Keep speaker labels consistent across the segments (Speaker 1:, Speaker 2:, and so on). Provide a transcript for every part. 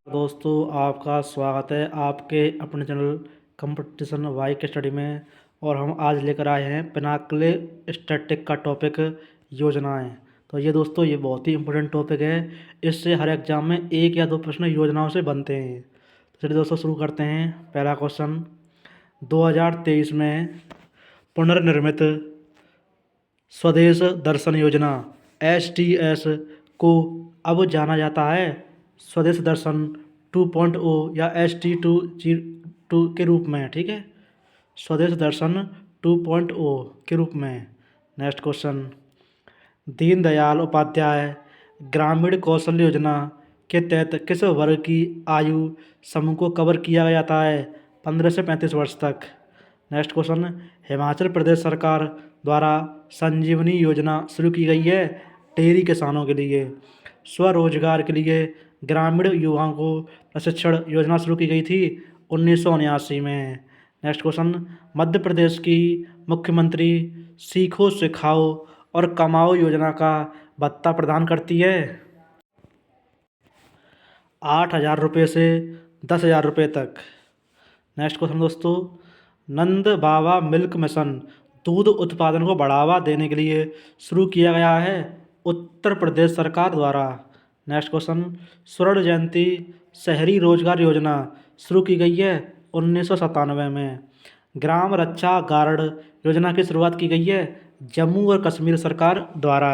Speaker 1: दोस्तों, आपका स्वागत है आपके अपने चैनल कंपटीशन बाइक स्टडी में। और हम आज लेकर आए हैं पिनाकले स्टैटिक का टॉपिक योजनाएं। तो ये दोस्तों, ये बहुत ही इंपॉर्टेंट टॉपिक है। इससे हर एग्जाम में एक या दो प्रश्न योजनाओं से बनते हैं। तो चलिए दोस्तों, शुरू करते हैं। पहला क्वेश्चन, 2023 में पुनर्निर्मित स्वदेश दर्शन योजना STS को अब जाना जाता है स्वदेश दर्शन 2.0 या ST2 के रूप में। ठीक है, स्वदेश दर्शन 2.0 के रूप में। नेक्स्ट क्वेश्चन, दीनदयाल उपाध्याय ग्रामीण कौशल योजना के तहत किस वर्ग की आयु समूह को कवर किया जाता है 15 से 35 वर्ष तक। नेक्स्ट क्वेश्चन, हिमाचल प्रदेश सरकार द्वारा संजीवनी योजना शुरू की गई है डेयरी किसानों के लिए। स्वरोजगार के लिए ग्रामीण युवाओं को प्रशिक्षण योजना शुरू की गई थी 1979 में। नेक्स्ट क्वेश्चन, मध्य प्रदेश की मुख्यमंत्री सीखो सिखाओ और कमाओ योजना का भत्ता प्रदान करती है 8,000 रुपये से 10,000 रुपये तक। नेक्स्ट क्वेश्चन दोस्तों, नंद बाबा मिल्क मिशन दूध उत्पादन को बढ़ावा देने के लिए शुरू किया गया है उत्तर प्रदेश सरकार द्वारा। नेक्स्ट क्वेश्चन, स्वर्ण जयंती शहरी रोजगार योजना शुरू की गई है 1997 में। ग्राम रक्षा गार्ड योजना की शुरुआत की गई है जम्मू और कश्मीर सरकार द्वारा।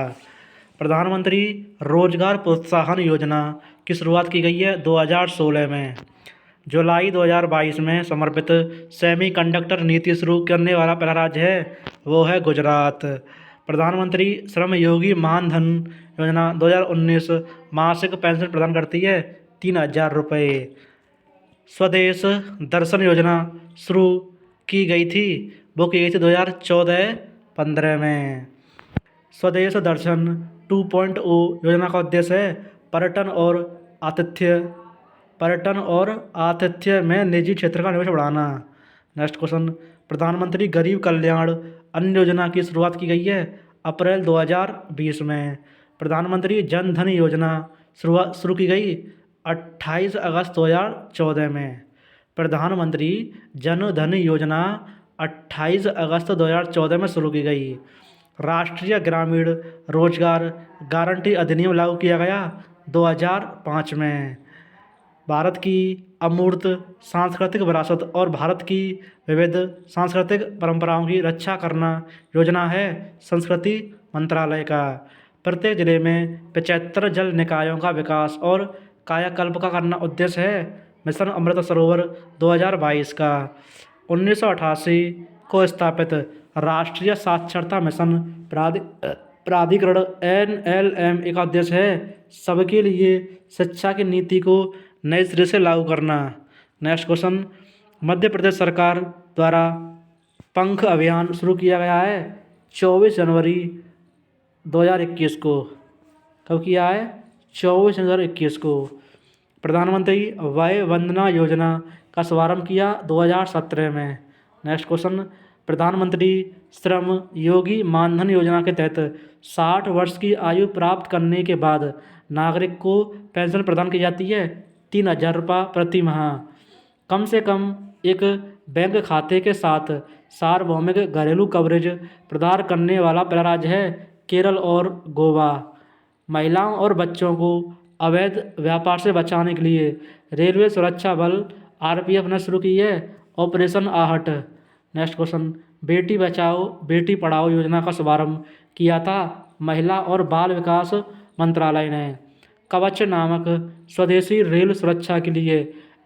Speaker 1: प्रधानमंत्री रोजगार प्रोत्साहन योजना की शुरुआत की गई है 2016 में। जुलाई 2022 में समर्पित सेमीकंडक्टर नीति शुरू करने वाला पहला राज्य है वो है गुजरात। प्रधानमंत्री श्रम योगी मानधन योजना 2019 मासिक पेंशन प्रदान करती है 3,000 रुपये। स्वदेश दर्शन योजना शुरू की गई थी, वो की गई थी 2014-15 में। स्वदेश दर्शन 2.0 योजना का उद्देश्य है पर्यटन और आतिथ्य में निजी क्षेत्र का निवेश बढ़ाना। नेक्स्ट क्वेश्चन, प्रधानमंत्री गरीब कल्याण अन्न योजना की शुरुआत की गई है अप्रैल 2020 में। प्रधानमंत्री जन धन योजना शुरू की गई 28 अगस्त 2014 में। प्रधानमंत्री जन धन योजना 28 अगस्त 2014 में शुरू की गई। राष्ट्रीय ग्रामीण रोजगार गारंटी अधिनियम लागू किया गया 2005 में। भारत की अमूर्त सांस्कृतिक विरासत और भारत की विविध सांस्कृतिक परंपराओं की रक्षा करना योजना है संस्कृति मंत्रालय का। प्रत्येक जिले में 75 जल निकायों का विकास और कायाकल्प का करना उद्देश्य है मिशन अमृत सरोवर 2022 का। 1988 को स्थापित राष्ट्रीय साक्षरता मिशन प्राधिकरण NLM का उद्देश्य है सबके लिए शिक्षा की नीति को नए सिरे से लागू करना। नेक्स्ट क्वेश्चन, मध्य प्रदेश सरकार द्वारा पंख अभियान शुरू किया गया है 24 जनवरी 2021 को। कब किया है? 24 जनवरी 2021 को। प्रधानमंत्री वय वंदना योजना का शुभारंभ किया 2017 में। नेक्स्ट क्वेश्चन, प्रधानमंत्री श्रम योगी मानधन योजना के तहत 60 वर्ष की आयु प्राप्त करने के बाद नागरिक को पेंशन प्रदान की जाती है 3,000 रुपये प्रति माह। कम से कम एक बैंक खाते के साथ सार्वभौमिक घरेलू कवरेज प्रदान करने वाला पहला राज्य है केरल और गोवा। महिलाओं और बच्चों को अवैध व्यापार से बचाने के लिए रेलवे सुरक्षा बल RPF ने शुरू की है ऑपरेशन आहट। नेक्स्ट क्वेश्चन, बेटी बचाओ बेटी पढ़ाओ योजना का शुभारंभ किया था महिला और बाल विकास मंत्रालय ने। कवच नामक स्वदेशी रेल सुरक्षा के लिए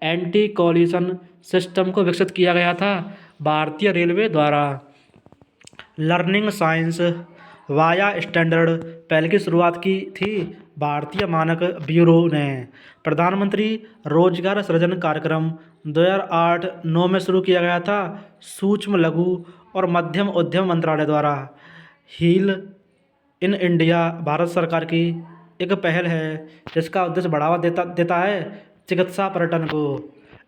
Speaker 1: एंटी कॉलिशन सिस्टम को विकसित किया गया था भारतीय रेलवे द्वारा। लर्निंग साइंस वाया स्टैंडर्ड पहल की शुरुआत की थी भारतीय मानक ब्यूरो ने। प्रधानमंत्री रोजगार सृजन कार्यक्रम 2008-9 में शुरू किया गया था सूक्ष्म लघु और मध्यम उद्यम मंत्रालय द्वारा। हील इन इंडिया भारत सरकार की एक पहल है जिसका उद्देश्य बढ़ावा देता है चिकित्सा पर्यटन को।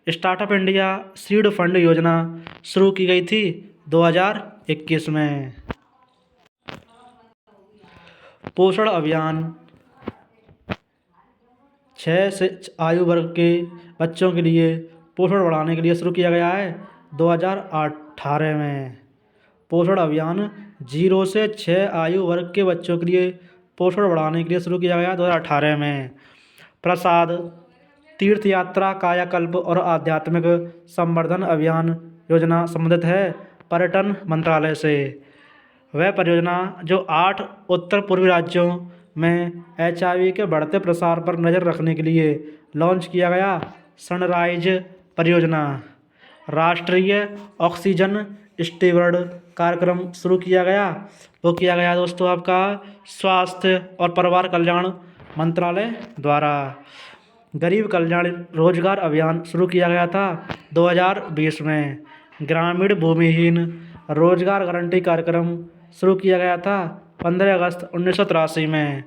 Speaker 1: स्टार्टअप इंडिया सीड फंड योजना शुरू की गई थी 2021 में। पोषण अभियान 6 से आयु वर्ग के बच्चों के लिए पोषण बढ़ाने के लिए शुरू किया गया है 2018 में। पोषण अभियान 0 से 6 आयु वर्ग के बच्चों के लिए पोषण बढ़ाने के लिए शुरू किया गया 2018 में। प्रसाद तीर्थ यात्रा कायाकल्प और आध्यात्मिक संवर्धन अभियान योजना संबंधित है पर्यटन मंत्रालय से। वह परियोजना जो 8 उत्तर पूर्वी राज्यों में HIV के बढ़ते प्रसार पर नज़र रखने के लिए लॉन्च किया गया सनराइज परियोजना। राष्ट्रीय ऑक्सीजन स्टीवर्ड कार्यक्रम शुरू किया गया, वो किया गया दोस्तों आपका स्वास्थ्य और परिवार कल्याण मंत्रालय द्वारा। गरीब कल्याण रोजगार अभियान शुरू किया गया था 2020 में। ग्रामीण भूमिहीन रोजगार गारंटी कार्यक्रम शुरू किया गया था 15 अगस्त 1983 में।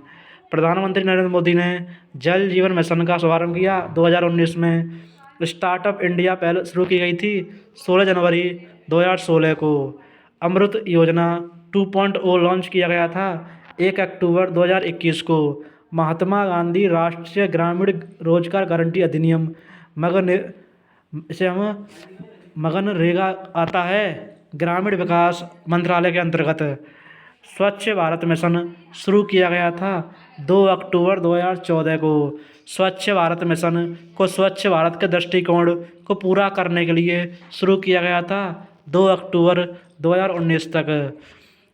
Speaker 1: प्रधानमंत्री नरेंद्र मोदी ने जल जीवन मिशन का शुभारंभ किया 2019 में। स्टार्टअप इंडिया पहल शुरू की गई थी 16 जनवरी 2016 को। अमृत योजना 2.0 लॉन्च किया गया था 1 अक्टूबर 2021 को। महात्मा गांधी राष्ट्रीय ग्रामीण रोजगार गारंटी अधिनियम मनरेगा आता है ग्रामीण विकास मंत्रालय के अंतर्गत। स्वच्छ भारत मिशन शुरू किया गया था 2 अक्टूबर 2014 को। स्वच्छ भारत मिशन को स्वच्छ भारत के दृष्टिकोण को पूरा करने के लिए शुरू किया गया था 2 अक्टूबर 2019 तक।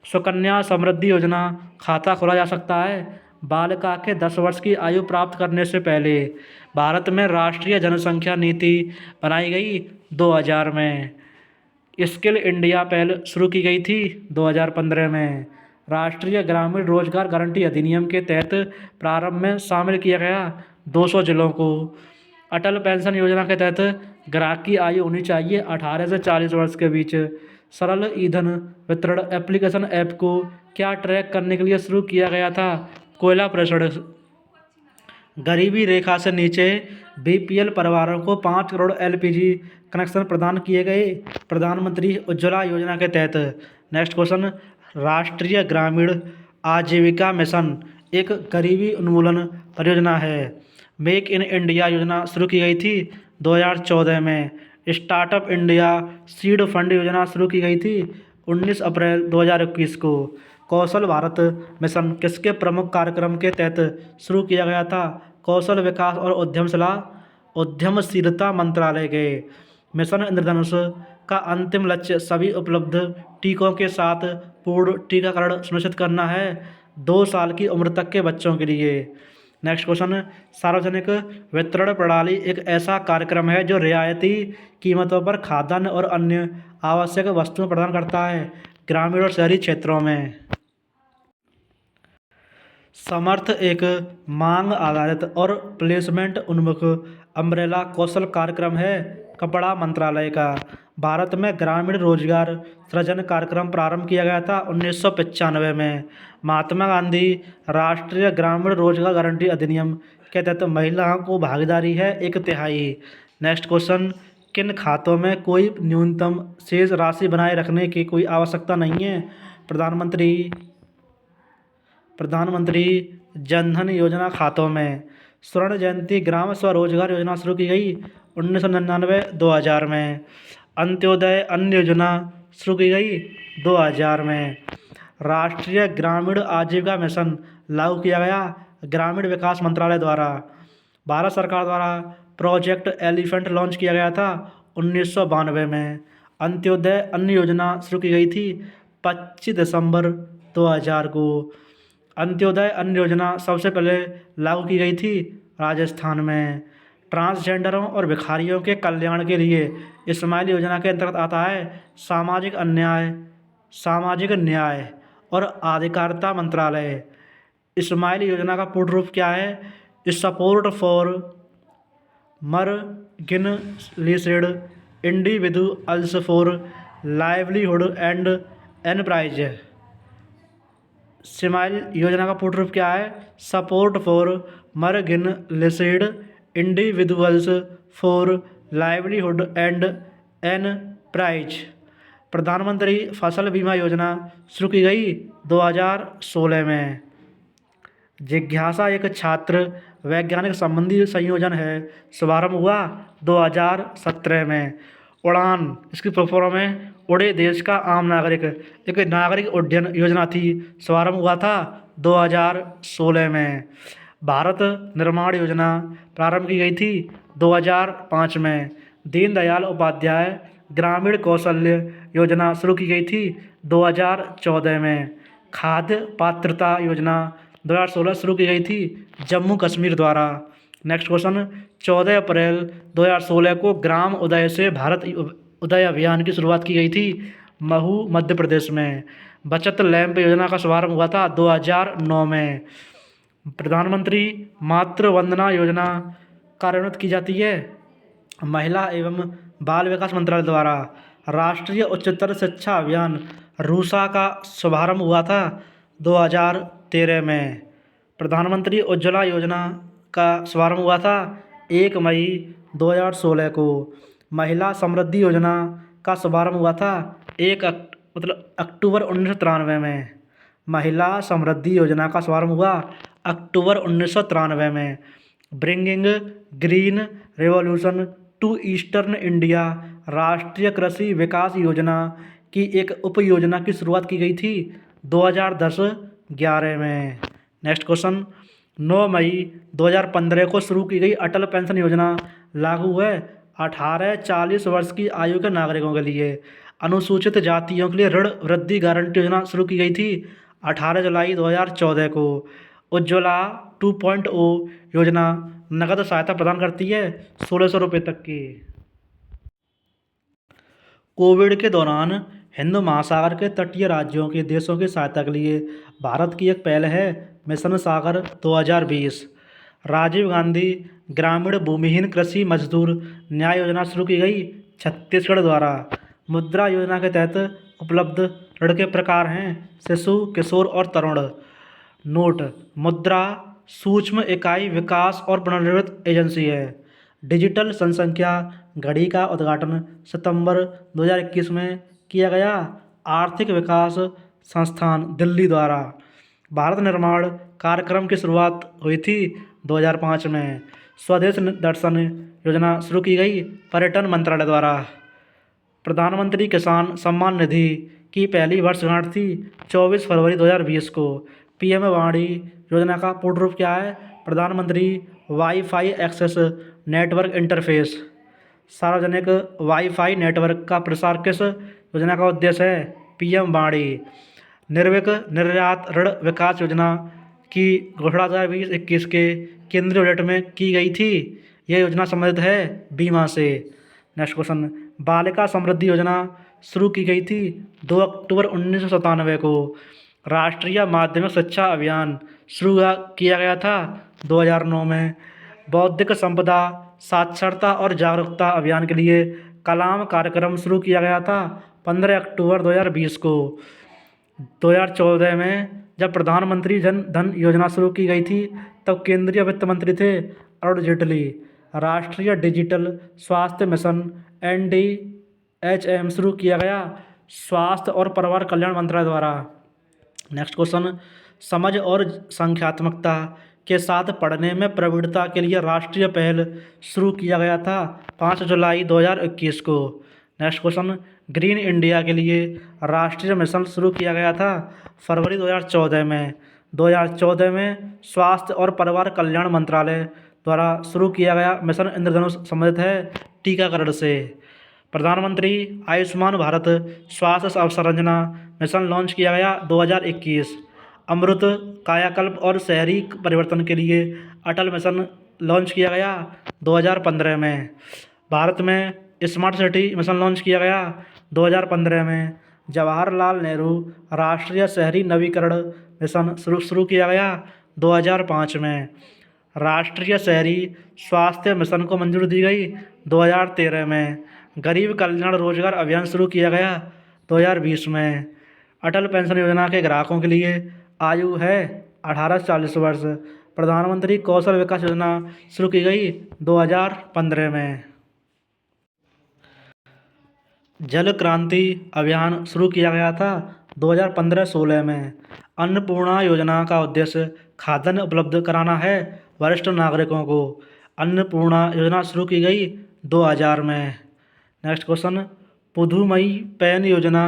Speaker 1: सुकन्या समृद्धि योजना खाता खोला जा सकता है बालिका के 10 वर्ष की आयु प्राप्त करने से पहले। भारत में राष्ट्रीय जनसंख्या नीति बनाई गई 2000 में। स्किल इंडिया पहल शुरू की गई थी 2015 में। राष्ट्रीय ग्रामीण रोजगार गारंटी अधिनियम के तहत प्रारंभ में शामिल किया गया 200 जिलों को। अटल पेंशन योजना के तहत ग्राहक की आयु होनी चाहिए 18 से 40 वर्ष के बीच। सरल ईंधन वितरण एप्लीकेशन ऐप को क्या ट्रैक करने के लिए शुरू किया गया था कोयला प्रेषण। गरीबी रेखा से नीचे BPL परिवारों को 5 करोड़ LPG कनेक्शन प्रदान किए गए प्रधानमंत्री उज्ज्वला योजना के तहत। नेक्स्ट क्वेश्चन, राष्ट्रीय ग्रामीण आजीविका मिशन एक गरीबी उन्मूलन परियोजना है। मेक इन इंडिया योजना शुरू की गई थी 2014 में। स्टार्टअप इंडिया सीड फंड योजना शुरू की गई थी 19 अप्रैल 2021 को। कौशल भारत मिशन किसके प्रमुख कार्यक्रम के तहत शुरू किया गया था? कौशल विकास और उद्यमशीलता मंत्रालय के। मिशन इंद्रधनुष का अंतिम लक्ष्य सभी उपलब्ध टीकों के साथ पूर्ण टीकाकरण सुनिश्चित करना है 2 साल की उम्र तक के बच्चों के लिए। नेक्स्ट क्वेश्चन, सार्वजनिक वितरण प्रणाली एक ऐसा कार्यक्रम है जो रियायती कीमतों पर खाद्यान्न और अन्य आवश्यक वस्तुएं प्रदान करता है ग्रामीण और शहरी क्षेत्रों में। समर्थ एक मांग आधारित और प्लेसमेंट उन्मुख अम्ब्रेला कौशल कार्यक्रम है कपड़ा मंत्रालय का। भारत में ग्रामीण रोजगार सृजन कार्यक्रम प्रारंभ किया गया था 1995 में। महात्मा गांधी राष्ट्रीय ग्रामीण रोजगार गारंटी अधिनियम के तहत महिलाओं को भागीदारी है 1/3। नेक्स्ट क्वेश्चन, किन खातों में कोई न्यूनतम शेष राशि बनाए रखने की कोई आवश्यकता नहीं है? प्रधानमंत्री जनधन योजना खातों में। स्वर्ण जयंती ग्राम स्वरोजगार योजना शुरू की गई 1999-2000 में। अंत्योदय अन्न योजना शुरू की गई 2000 में। राष्ट्रीय ग्रामीण आजीविका मिशन लागू किया गया ग्रामीण विकास मंत्रालय द्वारा। भारत सरकार द्वारा प्रोजेक्ट एलिफेंट लॉन्च किया गया था 1992 में। अंत्योदय अन्न योजना शुरू की गई थी 25 दिसंबर 2000 को। अंत्योदय अन्न योजना सबसे पहले लागू की गई थी राजस्थान में। ट्रांसजेंडरों और भिखारियों के कल्याण के लिए स्माइल योजना के अंतर्गत आता है सामाजिक न्याय और अधिकारिता मंत्रालय। स्माइल योजना का पूर्ण रूप क्या है? Support for marginalised individuals for livelihood and enterprise. SMILE योजना का पूर्ण रूप क्या है? Support for marginalised individuals for livelihood and enterprise. प्रधानमंत्री फसल बीमा योजना शुरू की गई 2016 में। जिज्ञासा एक छात्र वैज्ञानिक संबंधी संयोजन है, शुभारंभ हुआ 2017 में। उड़ान, इसकी फुल फॉर्म है उड़े देश का आम नागरिक, एक नागरिक उड्डयन योजना थी, शुभारंभ हुआ था 2016 में। भारत निर्माण योजना प्रारंभ की गई थी 2005 में। दीनदयाल उपाध्याय ग्रामीण कौशल्य योजना शुरू की गई थी 2014 में। खाद्य पात्रता योजना 2016 शुरू की गई थी जम्मू कश्मीर द्वारा। नेक्स्ट क्वेश्चन, 14 अप्रैल 2016 को ग्राम उदय से भारत उदय अभियान की शुरुआत की गई थी महू मध्य प्रदेश में। बचत लैंप योजना का शुभारंभ हुआ था 2009 में। प्रधानमंत्री मातृ वंदना योजना कार्यान्वित की जाती है महिला एवं बाल विकास मंत्रालय द्वारा। राष्ट्रीय उच्चतर शिक्षा अभियान रूसा का शुभारंभ हुआ था 2013 में। प्रधानमंत्री उज्ज्वला योजना का शुभारंभ हुआ था 1 मई 2016 को। महिला समृद्धि योजना का शुभारंभ हुआ था अक्टूबर 1993 में। महिला समृद्धि योजना का शुभारंभ हुआ अक्टूबर 1993 में। Bringing green revolution to eastern India राष्ट्रीय कृषि विकास योजना की एक उप योजना की शुरुआत की गई थी 2010-11 में। नेक्स्ट क्वेश्चन, 9 मई 2015 को शुरू की गई अटल पेंशन योजना लागू है 18-40 वर्ष की आयु के नागरिकों के लिए। अनुसूचित जातियों के लिए ऋण वृद्धि गारंटी योजना शुरू की गई थी 18 जुलाई 2014 को। उज्ज्वला 2.0 योजना नगद सहायता प्रदान करती है 1600 रुपये तक की। कोविड के दौरान हिंद महासागर के तटीय राज्यों के देशों की सहायता के लिए भारत की एक पहल है मिशन सागर 2020। राजीव गांधी ग्रामीण भूमिहीन कृषि मजदूर न्याय योजना शुरू की गई छत्तीसगढ़ द्वारा। मुद्रा योजना के तहत उपलब्ध ऋण के प्रकार हैं शिशु, किशोर और तरुण। नोट, मुद्रा सूक्ष्म इकाई विकास और पुनर्निर्मित एजेंसी है। डिजिटल जनसंख्या घड़ी का उद्घाटन सितंबर 2021 में किया गया आर्थिक विकास संस्थान दिल्ली द्वारा। भारत निर्माण कार्यक्रम की शुरुआत हुई थी 2005 में। स्वदेश दर्शन योजना शुरू की गई पर्यटन मंत्रालय द्वारा। प्रधानमंत्री किसान सम्मान निधि की पहली वर्षगांठ थी 24 फरवरी 2020 को। पीएम वाणी योजना का पूर्ण रूप क्या है? प्रधानमंत्री वाईफाई एक्सेस नेटवर्क इंटरफेस। सार्वजनिक वाईफाई नेटवर्क का प्रसार किस योजना का उद्देश्य है? पीएम वाणी। निर्विक निर्यात ऋण विकास योजना की घोषणा 2020-21 के केंद्रीय बजट में की गई थी। यह योजना संबंधित है बीमा से। नेक्स्ट क्वेश्चन, बालिका समृद्धि योजना शुरू की गई थी 2 अक्टूबर 1997 को। राष्ट्रीय माध्यमिक शिक्षा अभियान शुरू किया गया था 2009 में। बौद्धिक संपदा साक्षरता और जागरूकता अभियान के लिए कलाम कार्यक्रम शुरू किया गया था 15 अक्टूबर 2020 को। 2014 में जब प्रधानमंत्री जन धन योजना शुरू की गई थी तब केंद्रीय वित्त मंत्री थे अरुण जेटली। राष्ट्रीय डिजिटल स्वास्थ्य मिशन NDHM शुरू किया गया स्वास्थ्य और परिवार कल्याण मंत्रालय द्वारा। नेक्स्ट क्वेश्चन, समझ और संख्यात्मकता के साथ पढ़ने में प्रवीणता के लिए राष्ट्रीय पहल शुरू किया गया था 5 जुलाई 2021 को। नेक्स्ट क्वेश्चन, ग्रीन इंडिया के लिए राष्ट्रीय मिशन शुरू किया गया था फरवरी 2014 में। 2014 में स्वास्थ्य और परिवार कल्याण मंत्रालय द्वारा शुरू किया गया मिशन इंद्रधनुष संबंधित है टीकाकरण से। प्रधानमंत्री आयुष्मान भारत स्वास्थ्य अवसंरचना मिशन लॉन्च किया गया 2021। अमृत कायाकल्प और शहरी परिवर्तन के लिए अटल मिशन लॉन्च किया गया 2015 में। भारत में स्मार्ट सिटी मिशन लॉन्च किया गया 2015 में। जवाहरलाल नेहरू राष्ट्रीय शहरी नवीकरण मिशन शुरू किया गया 2005 में। राष्ट्रीय शहरी स्वास्थ्य मिशन को मंजूरी दी गई 2013 में। गरीब कल्याण रोजगार अभियान शुरू किया गया 2020 में। अटल पेंशन योजना के ग्राहकों के लिए आयु है 18 से 40 वर्ष। प्रधानमंत्री कौशल विकास योजना शुरू की गई 2015 में। जल क्रांति अभियान शुरू किया गया था 2015-16 में। अन्नपूर्णा योजना का उद्देश्य खाद्यान्न उपलब्ध कराना है वरिष्ठ नागरिकों को अन्नपूर्णा योजना शुरू की गई 2000 में। नेक्स्ट क्वेश्चन, पुदुमई पेन योजना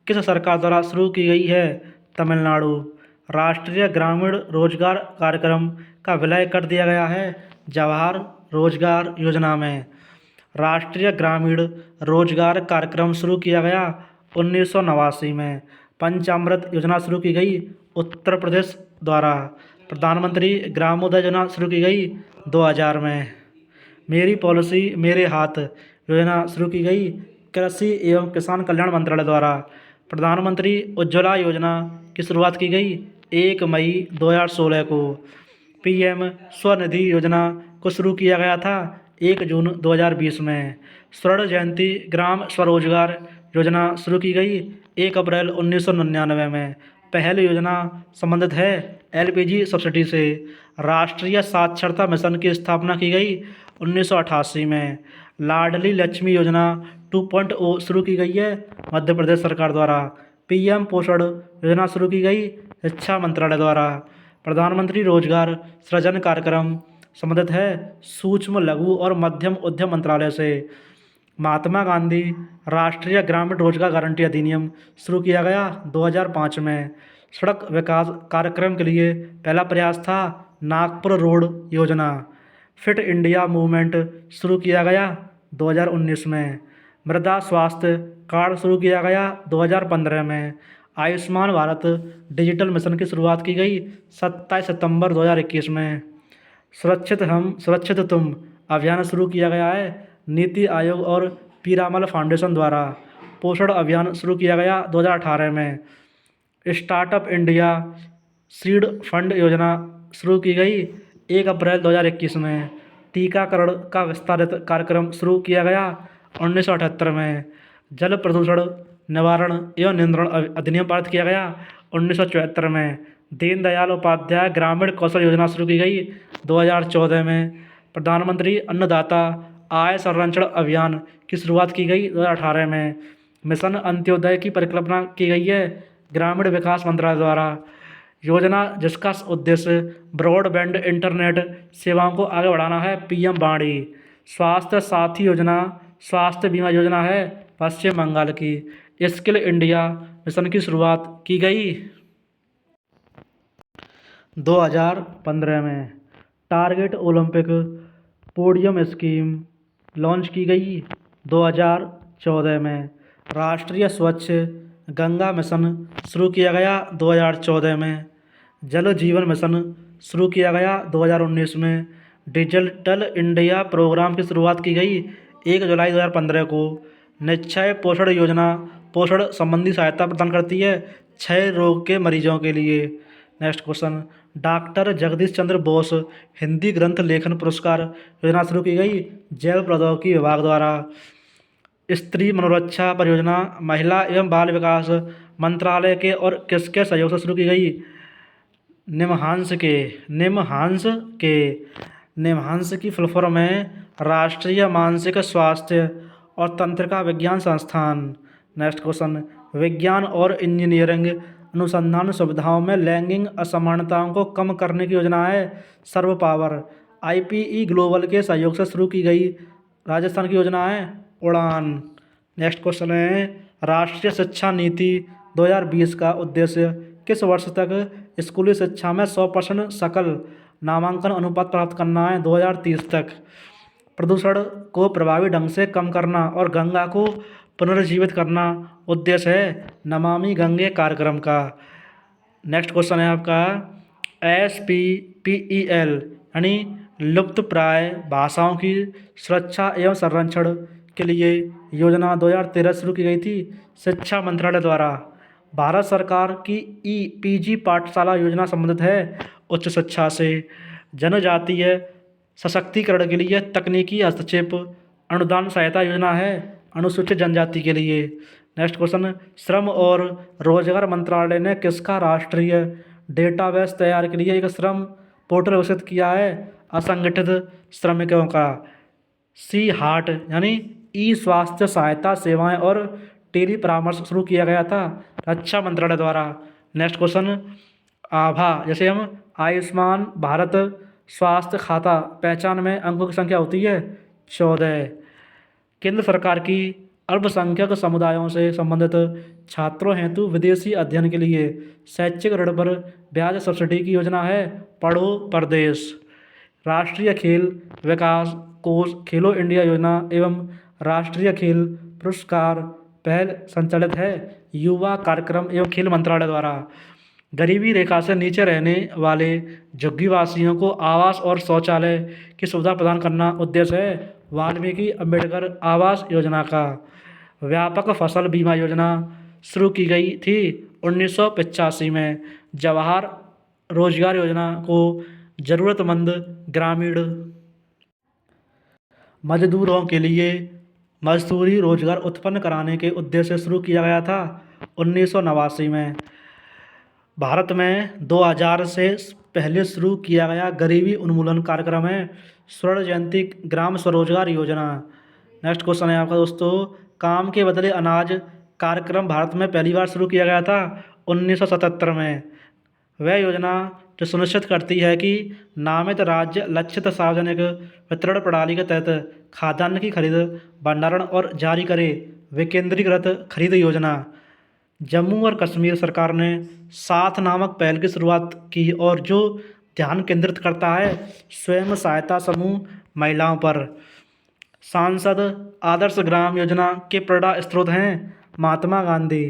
Speaker 1: किस सरकार द्वारा शुरू की गई है? तमिलनाडु। राष्ट्रीय ग्रामीण रोजगार कार्यक्रम का विलय कर दिया गया है जवाहर रोजगार योजना में। राष्ट्रीय ग्रामीण रोजगार कार्यक्रम शुरू किया गया 1989 में। पंचामृत योजना शुरू की गई उत्तर प्रदेश द्वारा। प्रधानमंत्री ग्रामोदय योजना शुरू की गई 2000 में। मेरी पॉलिसी मेरे हाथ योजना शुरू की गई कृषि एवं किसान कल्याण मंत्रालय द्वारा। प्रधानमंत्री उज्ज्वला योजना की शुरुआत की गई 1 मई 2016 को। पीएम स्वनिधि योजना को शुरू किया गया था 1 जून 2020 में। स्वर्ण जयंती ग्राम स्वरोजगार योजना शुरू की गई 1 अप्रैल 1999 में। पहली योजना संबंधित है एलपीजी सब्सिडी से। राष्ट्रीय साक्षरता मिशन की स्थापना की गई 1988 में। लाडली लक्ष्मी योजना 2.0 शुरू की गई है मध्य प्रदेश सरकार द्वारा। पीएम पोषण योजना शुरू की गई शिक्षा मंत्रालय द्वारा। प्रधानमंत्री रोजगार सृजन कार्यक्रम संबंधित है सूक्ष्म लघु और मध्यम उद्यम मंत्रालय से। महात्मा गांधी राष्ट्रीय ग्रामीण रोजगार गारंटी अधिनियम शुरू किया गया 2005 में। सड़क विकास कार्यक्रम के लिए पहला प्रयास था नागपुर रोड योजना। फिट इंडिया मूवमेंट शुरू किया गया 2019 में। मृदा स्वास्थ्य कार्ड शुरू किया गया 2015 में। आयुष्मान भारत डिजिटल मिशन की शुरुआत की गई 27 सितंबर 2021 में। सुरक्षित तुम अभियान शुरू किया गया है नीति आयोग और पीरामल फाउंडेशन द्वारा। पोषण अभियान शुरू किया गया 2018 में। स्टार्टअप इंडिया सीड फंड योजना शुरू की गई 1 अप्रैल 2021 में। टीकाकरण का विस्तारित कार्यक्रम शुरू किया गया 1978 में। जल प्रदूषण निवारण एवं नियंत्रण अधिनियम पारित किया गया 1974 में। दीनदयाल उपाध्याय ग्रामीण कौशल योजना शुरू की गई 2014 में। प्रधानमंत्री अन्नदाता आय संरक्षण अभियान की शुरुआत की गई 2018 में। मिशन अंत्योदय की परिकल्पना की गई है ग्रामीण विकास मंत्रालय द्वारा। योजना जिसका उद्देश्य ब्रॉडबैंड इंटरनेट सेवाओं को आगे बढ़ाना है पीएम वाणी। स्वास्थ्य साथी योजना स्वास्थ्य बीमा योजना है पश्चिम बंगाल की। स्किल इंडिया मिशन की शुरुआत की गई 2015 में। Target Olympic podium scheme launch की गई 2014 में। राष्ट्रीय स्वच्छ गंगा मिशन शुरू किया गया 2014 में। जल जीवन मिशन शुरू किया गया 2019 में। डिजिटल इंडिया प्रोग्राम की शुरुआत की गई 1 जुलाई 2015 को। निश्चय पोषण योजना पोषण संबंधी सहायता प्रदान करती है क्षय रोग के मरीजों के लिए। Next question, doctor Jagdish Chandra Bose Hindi ग्रंथ लेखन पुरस्कार योजना शुरू की गई जैव प्रौद्योगिकी विभाग द्वारा। स्त्री मनोरक्षा परियोजना महिला एवं बाल विकास मंत्रालय के और किसके सहयोग से शुरू की गई? निमहांस की फुल फॉर्म है राष्ट्रीय मानसिक स्वास्थ्य और तंत्रिका विज्ञान संस्थान। नेक्स्ट क्वेश्चन, विज्ञान और इंजीनियरिंग अनुसंधान सुविधाओं में लैंगिक असमानताओं को कम करने की योजना है सर्व पावर। आईपीई ग्लोबल के सहयोग से शुरू की गई राजस्थान की योजना है उड़ान। नेक्स्ट क्वेश्चन है, राष्ट्रीय शिक्षा नीति 2020 का उद्देश्य किस वर्ष तक स्कूली शिक्षा में 100% सकल नामांकन अनुपात प्राप्त करना है 2030 तक। प्रदूषण को प्रभावी ढंग से कम करना और गंगा को पुनर्जीवित करना उद्देश्य है नमामि गंगे कार्यक्रम का। नेक्स्ट क्वेश्चन है आपका SPPEL यानी लुप्त प्राय भाषाओं की सुरक्षा एवं संरक्षण के लिए योजना 2013 शुरू की गई थी शिक्षा मंत्रालय द्वारा। भारत सरकार की PG पाठशाला योजना संबंधित है उच्च शिक्षा से। जनजातीय सशक्तिकरण के लिए तकनीकी हस्तक्षेप अनुदान सहायता योजना है अनुसूचित जनजाति के लिए। नेक्स्ट क्वेश्चन, श्रम और रोजगार मंत्रालय ने किसका राष्ट्रीय डेटाबेस तैयार के लिए एक श्रम पोर्टल विकसित किया है असंगठित श्रमिकों का। सी हार्ट यानी ई स्वास्थ्य सहायता सेवाएं और टेली परामर्श शुरू किया गया था रक्षा मंत्रालय द्वारा। नेक्स्ट क्वेश्चन, आभा जैसे हम आयुष्मान भारत स्वास्थ्य खाता पहचान में अंकों की संख्या होती है 14। केंद्र सरकार की अल्पसंख्यक समुदायों से संबंधित छात्रों हेतु विदेशी अध्ययन के लिए शैक्षिक ऋण पर ब्याज सब्सिडी की योजना है पढ़ो प्रदेश। राष्ट्रीय खेल विकास कोष खेलो इंडिया योजना एवं राष्ट्रीय खेल पुरस्कार पहल संचालित है युवा कार्यक्रम एवं खेल मंत्रालय द्वारा। गरीबी रेखा से नीचे रहने वाले झुग्गीवासियों को आवास और शौचालय की सुविधा प्रदान करना उद्देश्य है वाल्मीकि अंबेडकर आवास योजना का। व्यापक फसल बीमा योजना शुरू की गई थी 1985 में। जवाहर रोजगार योजना को ज़रूरतमंद ग्रामीण मजदूरों के लिए मजदूरी रोजगार उत्पन्न कराने के उद्देश्य से शुरू किया गया था 1989 में। भारत में 2000 से पहले शुरू किया गया गरीबी उन्मूलन कार्यक्रम है स्वर्ण जयंती ग्राम स्वरोजगार योजना। नेक्स्ट क्वेश्चन है आपका दोस्तों, काम के बदले अनाज कार्यक्रम भारत में पहली बार शुरू किया गया था 1977 में। वह योजना जो सुनिश्चित करती है कि नामित राज्य लक्षित सार्वजनिक वितरण प्रणाली के तहत खाद्यान्न की खरीद भंडारण और जारी करे विकेंद्रीकृत खरीद योजना। जम्मू और कश्मीर सरकार ने साथ नामक पहल की शुरुआत की और जो ध्यान केंद्रित करता है स्वयं सहायता समूह महिलाओं पर। सांसद आदर्श ग्राम योजना के प्रेरणा स्रोत हैं महात्मा गांधी।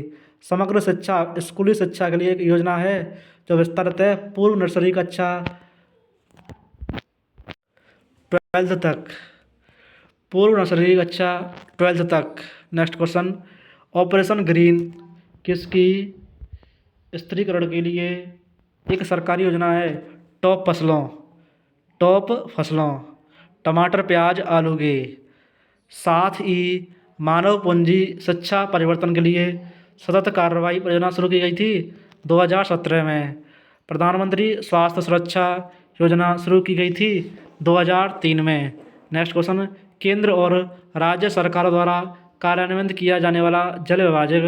Speaker 1: समग्र शिक्षा स्कूली शिक्षा के लिए एक योजना है जो विस्तारित है पूर्व नर्सरी कक्षा 12th तक। पूर्व नर्सरी कक्षा 12th तक। नेक्स्ट क्वेश्चन, ऑपरेशन ग्रीन किसकी स्त्रीकरण के लिए एक सरकारी योजना है टॉप फसलों टमाटर प्याज आलू के। साथ ही मानव पूंजी शिक्षा परिवर्तन के लिए सतत कार्रवाई परियोजना शुरू की गई थी 2017 में। प्रधानमंत्री स्वास्थ्य सुरक्षा योजना शुरू की गई थी 2003 में। नेक्स्ट क्वेश्चन, केंद्र और राज्य सरकारों द्वारा कार्यान्वित किया जाने वाला जल विभाजक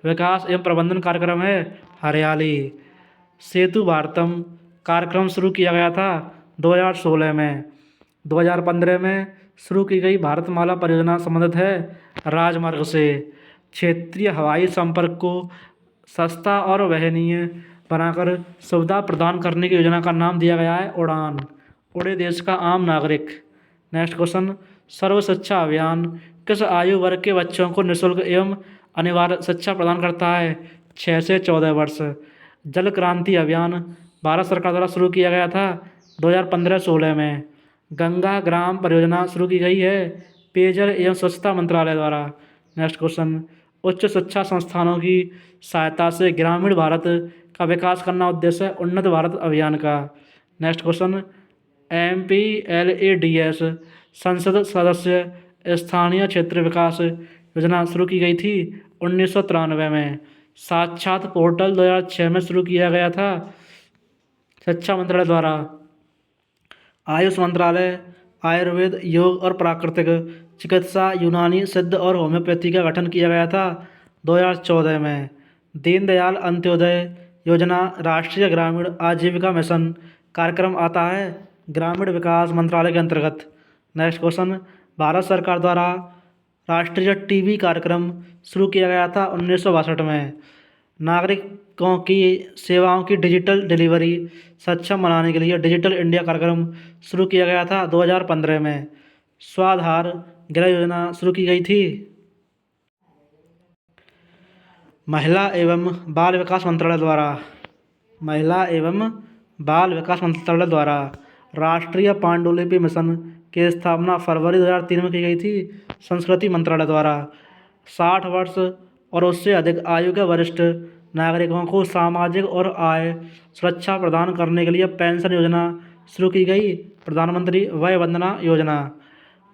Speaker 1: विकास एवं प्रबंधन कार्यक्रम है हरियाली। सेतु भारतम कार्यक्रम शुरू किया गया था 2016 में। 2015 में शुरू की गई भारतमाला परियोजना संबंधित है राजमार्ग से। क्षेत्रीय हवाई संपर्क को सस्ता और वहनीय बनाकर सुविधा प्रदान करने की योजना का नाम दिया गया है उड़ान। उड़े देश का आम नागरिक। नेक्स्ट क्वेश्चन, सर्व शिक्षा अभियान किस आयु वर्ग के बच्चों को निःशुल्क एवं अनिवार्य शिक्षा प्रदान करता है 6 से 14 वर्ष। जल क्रांति अभियान भारत सरकार द्वारा शुरू किया गया था 2015-16 में। गंगा ग्राम परियोजना शुरू की गई है पेयजल एवं स्वच्छता मंत्रालय द्वारा। नेक्स्ट क्वेश्चन, उच्च शिक्षा संस्थानों की सहायता से ग्रामीण भारत का विकास करना उद्देश्य है उन्नत भारत अभियान का। नेक्स्ट क्वेश्चन, MPLADS संसद सदस्य स्थानीय क्षेत्र विकास योजना शुरू की गई थी 1993 में। साक्षात पोर्टल 2006 में शुरू किया गया था शिक्षा मंत्रालय द्वारा। आयुष मंत्रालय आयुर्वेद योग और प्राकृतिक चिकित्सा यूनानी सिद्ध और होम्योपैथी का गठन किया गया था 2014 में। दीनदयाल अंत्योदय योजना राष्ट्रीय ग्रामीण आजीविका मिशन कार्यक्रम आता है ग्रामीण विकास मंत्रालय के अंतर्गत। नेक्स्ट क्वेश्चन, भारत सरकार द्वारा राष्ट्रीय टीबी कार्यक्रम शुरू किया गया था 1962 में। नागरिकों की सेवाओं की डिजिटल डिलीवरी सक्षम बनाने के लिए डिजिटल इंडिया कार्यक्रम शुरू किया गया था 2015 में। स्वाधार गृह योजना शुरू की गई थी। महिला एवं बाल विकास मंत्रालय द्वारा राष्ट्रीय पांडुलिपि मिशन की स्थापना फरवरी 2003 में की गई थी संस्कृति मंत्रालय द्वारा। 60 वर्ष और उससे अधिक आयु के वरिष्ठ नागरिकों को सामाजिक और आय सुरक्षा प्रदान करने के लिए पेंशन योजना शुरू की गई प्रधानमंत्री वय वंदना योजना।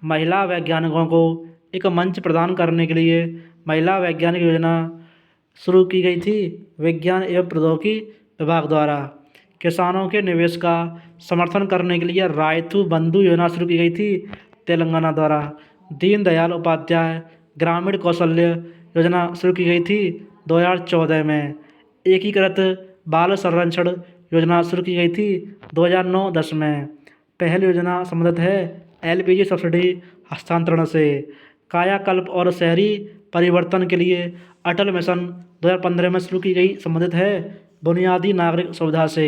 Speaker 1: महिला वैज्ञानिकों को एक मंच प्रदान करने के लिए महिला वैज्ञानिक योजना शुरू की गई थी विज्ञान एवं प्रौद्योगिकी विभाग द्वारा। किसानों के निवेश का समर्थन करने के लिए रायतू बंधु योजना शुरू की गई थी तेलंगाना द्वारा। दीनदयाल उपाध्याय ग्रामीण कौशल्य योजना शुरू की गई थी 2014 में। एकीकृत बाल संरक्षण योजना शुरू की गई थी 2009-10 में। पहली योजना संबंधित है एलपीजी सब्सिडी हस्तांतरण से। कायाकल्प और शहरी परिवर्तन के लिए अटल मिशन 2015 में शुरू की गई संबंधित है बुनियादी नागरिक सुविधा से।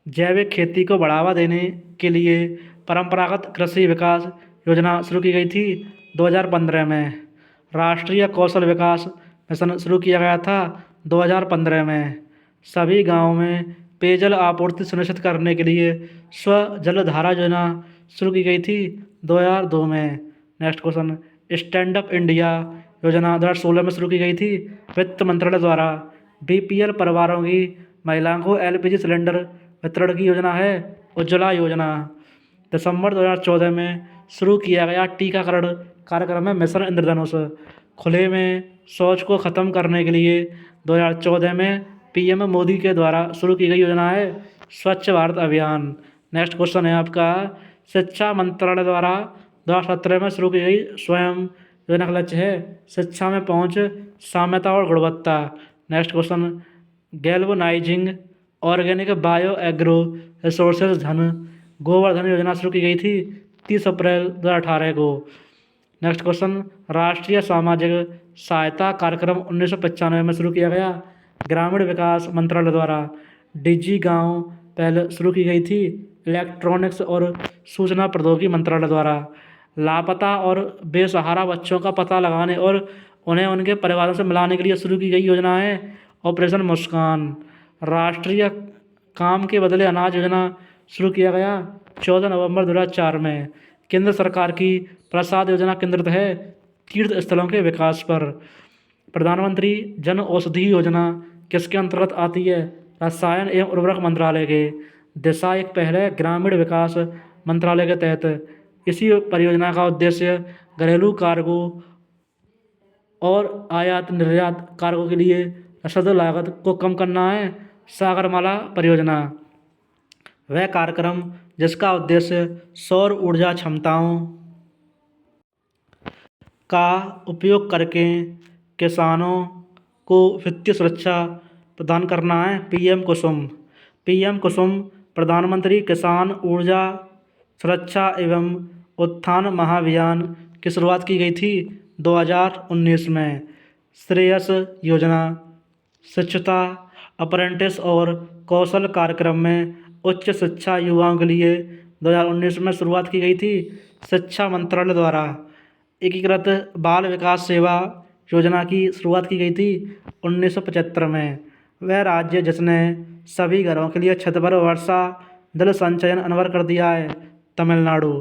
Speaker 1: जैविक खेती को बढ़ावा देने के लिए परंपरागत कृषि विकास योजना शुरू की गई थी 2015 में। राष्ट्रीय कौशल विकास मिशन शुरू किया गया था 2015 में। सभी गांवों में पेयजल आपूर्ति सुनिश्चित करने के लिए स्वजलधारा योजना शुरू की गई थी 2002 में। Next question, stand up India योजना 2016 में शुरू की गई थी वित्त मंत्रालय द्वारा। बीपीएल परिवारों की महिलाओं को एलपीजी सिलेंडर वितरण की योजना है उज्ज्वला योजना। दिसंबर 2014 में शुरू किया गया टीकाकरण कार्यक्रम है मिशन इंद्रधनुष। खुले में शौच को ख़त्म करने के लिए 2014 में पीएम मोदी के द्वारा शुरू की गई योजना है स्वच्छ भारत अभियान। नेक्स्ट क्वेश्चन है आपका, शिक्षा मंत्रालय द्वारा 2017 में शुरू की गई स्वयं योजना का लक्ष्य है शिक्षा में पहुंच, साम्यता और गुणवत्ता। Next question, galvanising organic bio agro resources धन गोवर्धन योजना शुरू की गई थी 30 अप्रैल 2018 को। नेक्स्ट क्वेश्चन, राष्ट्रीय सामाजिक सहायता कार्यक्रम 1995 में शुरू किया गया ग्रामीण विकास मंत्रालय द्वारा। डिजी गांव पहले शुरू की गई थी इलेक्ट्रॉनिक्स और सूचना प्रौद्योगिकी मंत्रालय द्वारा। लापता और बेसहारा बच्चों का पता लगाने और उन्हें उनके परिवारों से मिलाने के लिए शुरू की गई योजना है ऑपरेशन मुस्कान। राष्ट्रीय काम के बदले अनाज योजना शुरू किया गया 14 नवंबर 2004 में। केंद्र सरकार की प्रसाद योजना केंद्रित है तीर्थ स्थलों के विकास पर। प्रधानमंत्री जन औषधि योजना किसके अंतर्गत आती है? रसायन एवं उर्वरक मंत्रालय के। दिशा एक पहल है ग्रामीण विकास मंत्रालय के तहत। इसी परियोजना का उद्देश्य घरेलू कार्गो और आयात निर्यात कार्गो के लिए रसद लागत को कम करना है। सागरमाला परियोजना वह कार्यक्रम जिसका उद्देश्य सौर ऊर्जा क्षमताओं का उपयोग करके किसानों को वित्तीय सुरक्षा प्रदान करना है। पीएम कुसुम प्रधानमंत्री किसान ऊर्जा सुरक्षा एवं उत्थान महाअभियान की शुरुआत की गई थी 2019 में। श्रेयस योजना शिक्षुता अप्रेंटिस और कौशल कार्यक्रम में उच्च शिक्षा युवाओं के लिए 2019 में शुरुआत की गई थी शिक्षा मंत्रालय द्वारा। एकीकृत बाल विकास सेवा योजना की शुरुआत की गई थी 1975 में। वह राज्य जिसने सभी घरों के लिए छत पर वर्षा जल संचयन अनिवार्य कर दिया है तमिलनाडु।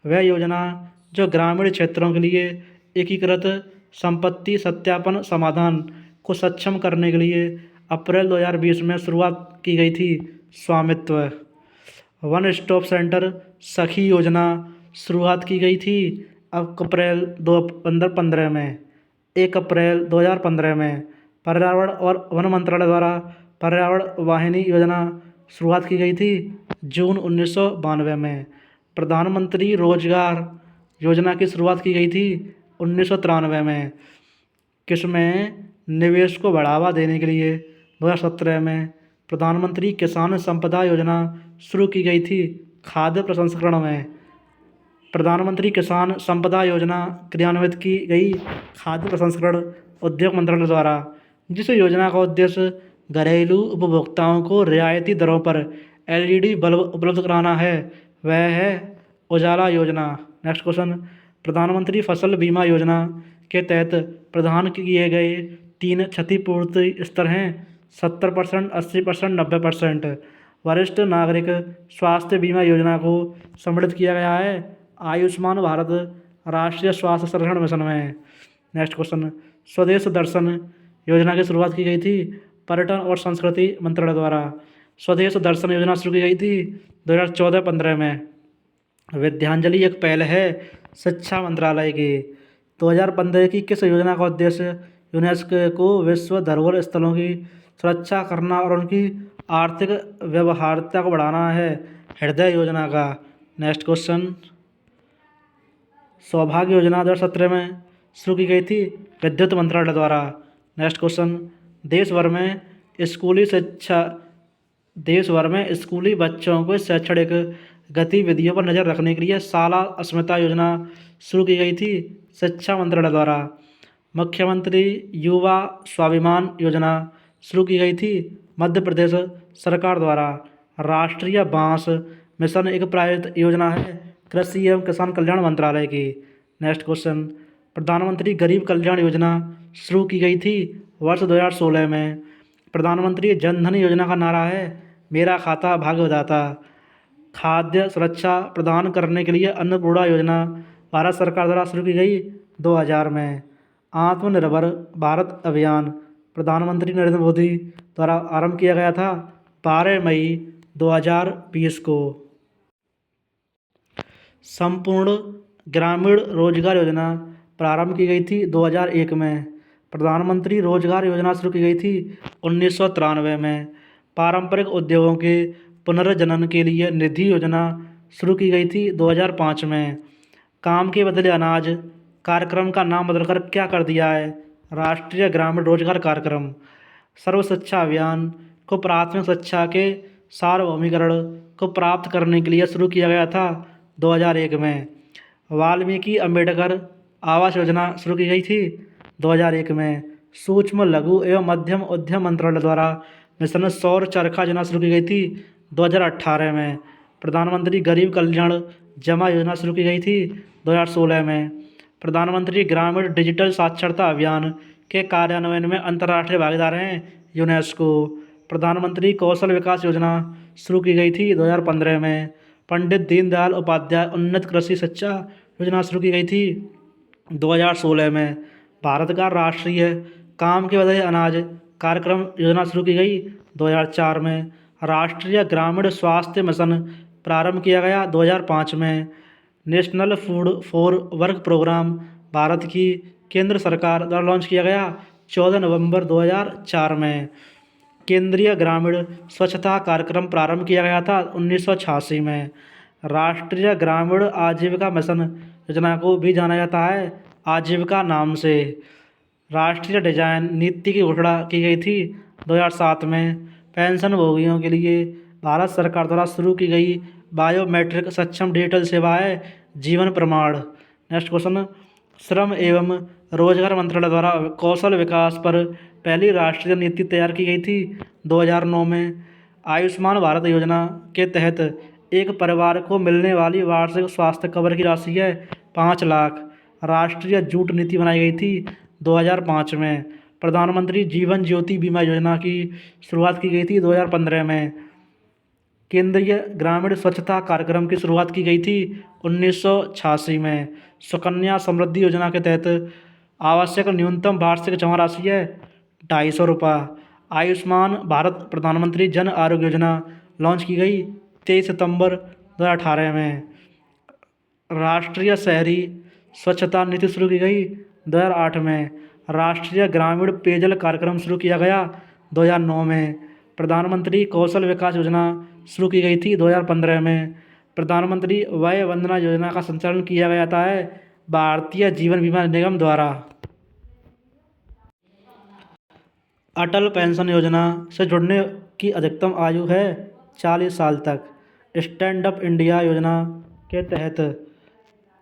Speaker 1: वह योजना जो ग्रामीण क्षेत्रों के लिए एकीकृत संपत्ति सत्यापन समाधान को सक्षम करने के लिए अप्रैल 2020 में शुरुआत की गई थी स्वामित्व। वन स्टॉप सेंटर सखी योजना शुरुआत की गई थी अप्रैल 2015 में। 1 अप्रैल 2015 में पर्यावरण और वन मंत्रालय द्वारा पर्यावरण वाहिनी योजना शुरुआत की गई थी जून 1992 में। प्रधानमंत्री रोजगार योजना की शुरुआत की गई थी 1993 में। किसमें निवेश को बढ़ावा देने के लिए 2017 में प्रधानमंत्री किसान संपदा योजना शुरू की गई थी खाद्य प्रसंस्करण में। प्रधानमंत्री किसान संपदा योजना क्रियान्वित की गई खाद्य प्रसंस्करण उद्योग मंत्रालय द्वारा। जिस योजना का उद्देश्य घरेलू उपभोक्ताओं को रियायती दरों पर एलईडी बल्ब उपलब्ध कराना है वह है उजाला योजना। नेक्स्ट क्वेश्चन, प्रधानमंत्री फसल बीमा योजना के तहत प्रदान किए गए 3 क्षतिपूर्ति स्तर हैं 70%, 80%, 90%। वरिष्ठ नागरिक स्वास्थ्य बीमा योजना को सम्मिलित किया गया है आयुष्मान भारत राष्ट्रीय स्वास्थ्य संरक्षण मिशन में। नेक्स्ट क्वेश्चन, स्वदेश दर्शन योजना की शुरुआत की गई थी पर्यटन और संस्कृति मंत्रालय द्वारा। स्वदेश दर्शन योजना शुरू की गई थी 2014-15 में। विद्यांजलि एक पहल है शिक्षा मंत्रालय की। 2015 की किस योजना का उद्देश्य यूनेस्को को विश्व धरोहर स्थलों की सुरक्षा करना और उनकी आर्थिक व्यवहार्यता को बढ़ाना है? हृदय योजना का। नेक्स्ट क्वेश्चन, सौभाग्य योजना 2017 में शुरू की गई थी विद्युत मंत्रालय द्वारा। नेक्स्ट क्वेश्चन, देश भर में स्कूली बच्चों को शैक्षणिक गतिविधियों पर नज़र रखने के लिए शाला अस्मिता योजना शुरू की गई थी शिक्षा मंत्रालय द्वारा। मुख्यमंत्री युवा स्वाभिमान योजना शुरू की गई थी मध्य प्रदेश सरकार द्वारा। राष्ट्रीय बांस मिशन एक प्रायोजित योजना है कृषि एवं किसान कल्याण मंत्रालय की। नेक्स्ट क्वेश्चन, प्रधानमंत्री गरीब कल्याण योजना शुरू की गई थी वर्ष 2016 में। प्रधानमंत्री जन धन योजना का नारा है मेरा खाता भाग्यविधाता। खाद्य सुरक्षा प्रदान करने के लिए अन्नपूर्णा योजना भारत सरकार द्वारा शुरू की गई 2000 में। आत्मनिर्भर भारत अभियान प्रधानमंत्री नरेंद्र मोदी द्वारा आरंभ किया गया था 12 मई 2020 को। संपूर्ण ग्रामीण रोजगार योजना प्रारंभ की गई थी 2001 में। प्रधानमंत्री रोजगार योजना शुरू की गई थी 1993 में। पारंपरिक उद्योगों के पुनर्जनन के लिए निधि योजना शुरू की गई थी 2005 में। काम के बदले अनाज कार्यक्रम का नाम बदलकर क्या कर दिया है? राष्ट्रीय ग्रामीण रोजगार कार्यक्रम। सर्व शिक्षा अभियान को प्राथमिक शिक्षा के सार्वभौमिकरण को प्राप्त करने के लिए शुरू किया गया था 2001 में। वाल्मीकि अम्बेडकर आवास योजना शुरू की गई थी 2001 में। सूक्ष्म लघु एवं मध्यम उद्यम मंत्रालय द्वारा मिशन सौर चरखा योजना शुरू की गई थी 2018 में। प्रधानमंत्री गरीब कल्याण जमा योजना शुरू की गई थी 2016 में। प्रधानमंत्री ग्रामीण डिजिटल साक्षरता अभियान के कार्यान्वयन में अंतर्राष्ट्रीय भागीदार हैं यूनेस्को। प्रधानमंत्री कौशल विकास योजना शुरू की गई थी 2015 में। पंडित दीनदयाल उपाध्याय उन्नत कृषि शिक्षा योजना शुरू की गई थी 2016 में। भारत का राष्ट्रीय काम के बदले अनाज कार्यक्रम योजना शुरू की गई 2004 में। राष्ट्रीय ग्रामीण स्वास्थ्य मिशन प्रारंभ किया गया 2005 में। National food for work programme Bharat की केंद्र सरकार द्वारा लॉन्च किया गया 14 नवंबर 2004 में। केंद्रीय ग्रामीण स्वच्छता कार्यक्रम प्रारंभ किया गया था 1986 में। राष्ट्रीय ग्रामीण आजीविका मिशन योजना को भी जाना जाता है आजीविका नाम से। राष्ट्रीय डिजाइन नीति की घोषणा की गई थी 2007 में। पेंशनभोगियों के लिए भारत सरकार द्वारा शुरू की गई बायोमेट्रिक सक्षम डिजिटल सेवा है जीवन प्रमाण। नेक्स्ट क्वेश्चन, श्रम एवं रोजगार मंत्रालय द्वारा कौशल विकास पर पहली राष्ट्रीय नीति तैयार की गई थी 2009 में। आयुष्मान भारत योजना के तहत एक परिवार को मिलने वाली वार्षिक स्वास्थ्य कवर की राशि है 5 लाख। राष्ट्रीय जूट नीति बनाई गई थी 2005 में। प्रधानमंत्री जीवन ज्योति बीमा योजना की शुरुआत की गई थी 2015 में। केंद्रीय ग्रामीण स्वच्छता कार्यक्रम की शुरुआत की गई थी 1986 में। सुकन्या समृद्धि योजना के तहत आवश्यक न्यूनतम वार्षिक जमा राशि है 250 रुपये। आयुष्मान भारत प्रधानमंत्री जन आरोग्य योजना लॉन्च की गई 23 सितंबर 2018 में। राष्ट्रीय शहरी स्वच्छता नीति शुरू की गई 2008 में। राष्ट्रीय ग्रामीण पेयजल कार्यक्रम शुरू किया गया 2009 में। प्रधानमंत्री कौशल विकास योजना शुरू की गई थी 2015 में। प्रधानमंत्री वय वंदना योजना का संचालन किया जाता है भारतीय जीवन बीमा निगम द्वारा। अटल पेंशन योजना से जुड़ने की अधिकतम आयु है 40 साल तक। स्टैंड अप इंडिया योजना के तहत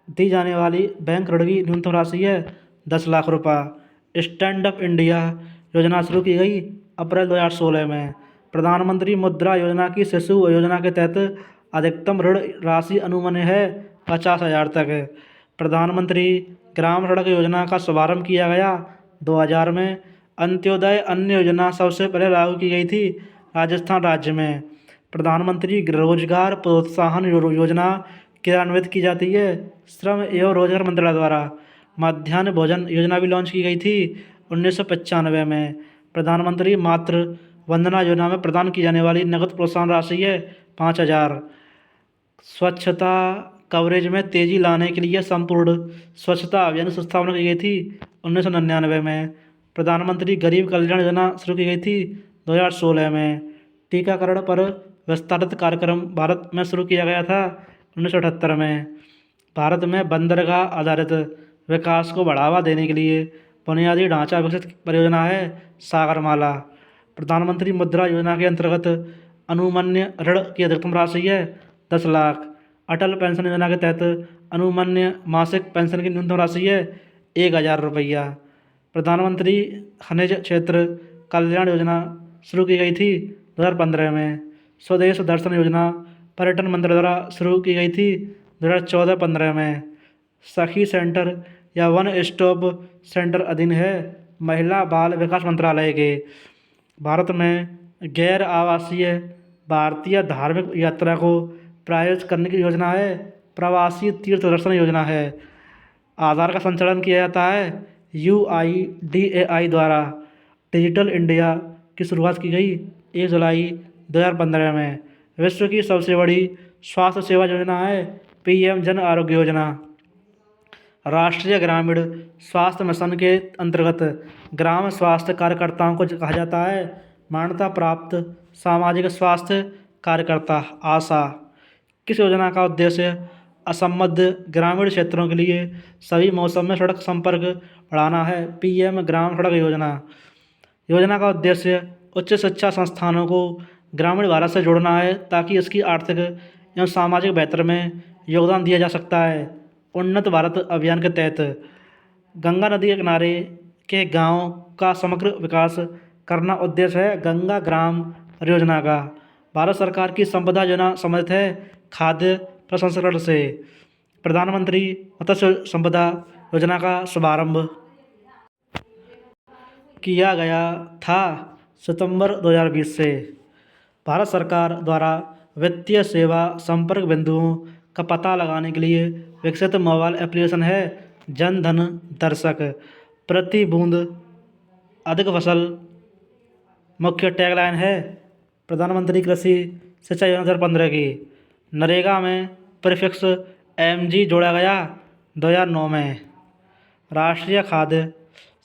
Speaker 1: दी जाने वाली बैंक ऋण की न्यूनतम राशि है 10 लाख रुपये। स्टैंड अप इंडिया योजना शुरू की गई अप्रैल 2016 में। प्रधानमंत्री मुद्रा योजना की शिशु योजना के तहत अधिकतम ऋण राशि अनुमान्य है 50,000 तक। प्रधानमंत्री ग्राम सड़क योजना का शुभारंभ किया गया 2000 में। अंत्योदय अन्न योजना सबसे पहले लागू की गई थी राजस्थान राज्य में। प्रधानमंत्री रोजगार प्रोत्साहन योजना क्रियान्वित की जाती है श्रम एवं रोजगार मंत्रालय द्वारा। मध्याह्न भोजन योजना भी लॉन्च की गई थी 1995 में। प्रधानमंत्री मातृ वंदना योजना में प्रदान की जाने वाली नकद प्रोत्साहन राशि है 5,000। स्वच्छता कवरेज में तेजी लाने के लिए संपूर्ण स्वच्छता अभियान की स्थापना की गई थी 1999 में। प्रधानमंत्री गरीब कल्याण योजना शुरू की गई थी 2016 में। टीकाकरण पर विस्तारित कार्यक्रम भारत में शुरू किया गया था 1978 में। भारत में बंदरगाह आधारित विकास को बढ़ावा देने के लिए बुनियादी ढांचा विकसित परियोजना है सागरमाला। प्रधानमंत्री मुद्रा योजना के अंतर्गत अनुमान्य ऋण की अधिकतम राशि है 10 लाख। अटल पेंशन योजना के तहत अनुमान्य मासिक पेंशन की न्यूनतम राशि है 1,000 रुपया। प्रधानमंत्री खनिज क्षेत्र कल्याण योजना शुरू की गई थी 2015 में। स्वदेश दर्शन योजना पर्यटन मंत्रालय द्वारा शुरू की गई थी 2014-15 में। सखी सेंटर या वन स्टॉप सेंटर अधीन है महिला बाल विकास मंत्रालय के। भारत में गैर आवासीय भारतीय धार्मिक यात्रा को प्रायोजित करने की योजना है प्रवासी तीर्थ दर्शन योजना है। आधार का संचालन किया जाता है UIDAI द्वारा। डिजिटल इंडिया की शुरुआत की गई 1 जुलाई 2015 में। विश्व की सबसे बड़ी स्वास्थ्य सेवा योजना है PM जन आरोग्य योजना। राष्ट्रीय ग्रामीण स्वास्थ्य मिशन के अंतर्गत ग्राम स्वास्थ्य कार्यकर्ताओं को कहा जाता है मान्यता प्राप्त सामाजिक स्वास्थ्य कार्यकर्ता आशा। किस योजना का उद्देश्य असंबद्ध ग्रामीण क्षेत्रों के लिए सभी मौसम में सड़क संपर्क बढ़ाना है PM ग्राम सड़क योजना। योजना का उद्देश्य उच्च शिक्षा संस्थानों को ग्रामीण भारत से जोड़ना है ताकि इसकी आर्थिक एवं सामाजिक बेहतर में योगदान दिया जा सकता है। उन्नत भारत अभियान के तहत गंगा नदी के किनारे के गांव का समग्र विकास करना उद्देश्य है गंगा ग्राम परियोजना का। भारत सरकार की संपदा योजना संबंधित है खाद्य प्रसंस्करण से। प्रधानमंत्री मत्स्य संपदा योजना का शुभारंभ किया गया था सितंबर 2020 से। भारत सरकार द्वारा वित्तीय सेवा संपर्क बिंदुओं का पता लगाने के लिए विकसित मोबाइल एप्लीकेशन है जन धन दर्शक। प्रति बूंद अधिक फसल मुख्य टैगलाइन है प्रधानमंत्री कृषि सिंचाई योजना 2015 की। नरेगा में प्रीफिक्स MG जोड़ा गया 2009 में। राष्ट्रीय खाद्य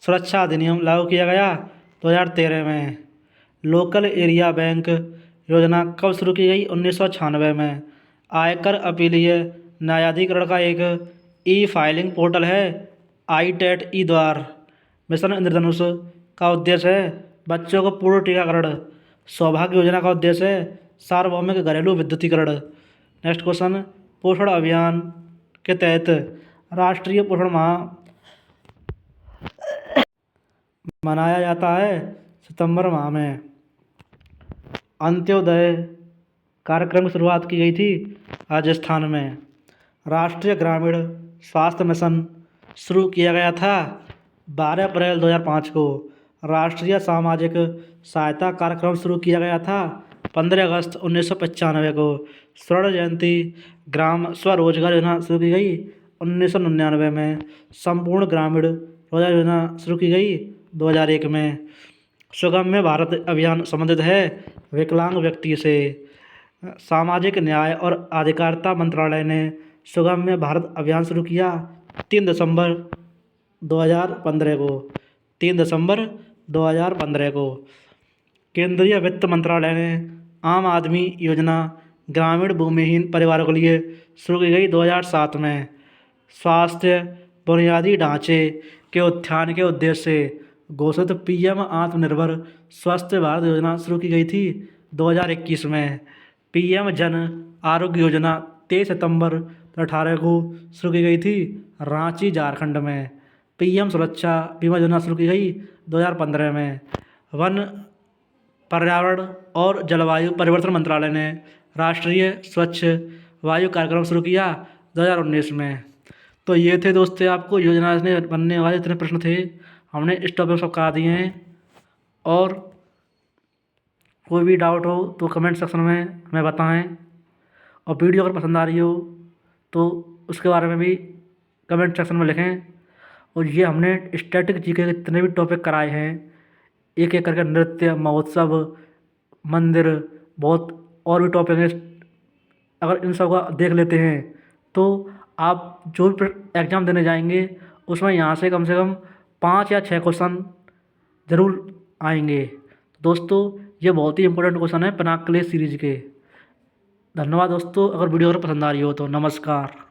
Speaker 1: सुरक्षा अधिनियम लागू किया गया 2013 में। लोकल एरिया बैंक योजना कब शुरू की गई 1996 में। आयकर अपीलीय न्यायाधिकरण का एक E-फाइलिंग पोर्टल है ITAT द्वार। मिशन इंद्रधनुष का उद्देश्य है बच्चों को पूर्ण टीकाकरण। सौभाग्य योजना का उद्देश्य है सार्वभौमिक घरेलू विद्युतीकरण। नेक्स्ट क्वेश्चन, पोषण अभियान के तहत राष्ट्रीय पोषण माह मनाया जाता है सितंबर माह में। अंत्योदय कार्यक्रम की शुरुआत की गई थी राजस्थान में। राष्ट्रीय ग्रामीण स्वास्थ्य मिशन शुरू किया गया था 12 अप्रैल 2005 को। राष्ट्रीय सामाजिक सहायता कार्यक्रम शुरू किया गया था 15 अगस्त 1995 को। स्वर्ण जयंती ग्राम स्वरोजगार योजना शुरू की गई 1999 में। संपूर्ण ग्रामीण रोजगार योजना शुरू की गई 2001 में। सुगम्य भारत अभियान संबंधित है विकलांग व्यक्ति से। सामाजिक न्याय और अधिकारिता मंत्रालय ने सुगम्य भारत अभियान शुरू किया 3 दिसंबर 2015 को। 3 दिसंबर 2015 को। केंद्रीय वित्त मंत्रालय ने आम आदमी योजना ग्रामीण भूमिहीन परिवारों के लिए शुरू की गई 2007 में। स्वास्थ्य बुनियादी ढांचे के उत्थान के उद्देश्य से घोषित PM आत्मनिर्भर स्वस्थ भारत योजना शुरू की गई थी 2021 में। PM जन आरोग्य योजना 23 सितंबर 2018 को शुरू की गई थी रांची झारखंड में। PM सुरक्षा बीमा योजना शुरू की गई 2015 में। वन पर्यावरण और जलवायु परिवर्तन मंत्रालय ने राष्ट्रीय स्वच्छ वायु कार्यक्रम शुरू किया 2019 में। तो ये थे दोस्तों आपको योजना से बनने वाले इतने प्रश्न थे, हमने इस टॉपिक सब करा दिए हैं। और कोई भी डाउट हो तो कमेंट सेक्शन में हमें बताएं, और वीडियो अगर पसंद आ रही हो तो उसके बारे में भी कमेंट सेक्शन में लिखें। और ये हमने स्टैटिक GK के जितने भी टॉपिक कराए हैं, एक एक करके नृत्य महोत्सव मंदिर बहुत और भी टॉपिक हैं, अगर इन सब का देख लेते हैं तो आप जो भी एग्ज़ाम देने जाएंगे उसमें यहाँ से कम 5 या 6 क्वेश्चन ज़रूर आएंगे। दोस्तों ये बहुत ही इंपॉर्टेंट क्वेश्चन है पिनाकले सीरीज के। धन्यवाद दोस्तों, अगर वीडियो अगर पसंद आ रही हो तो नमस्कार।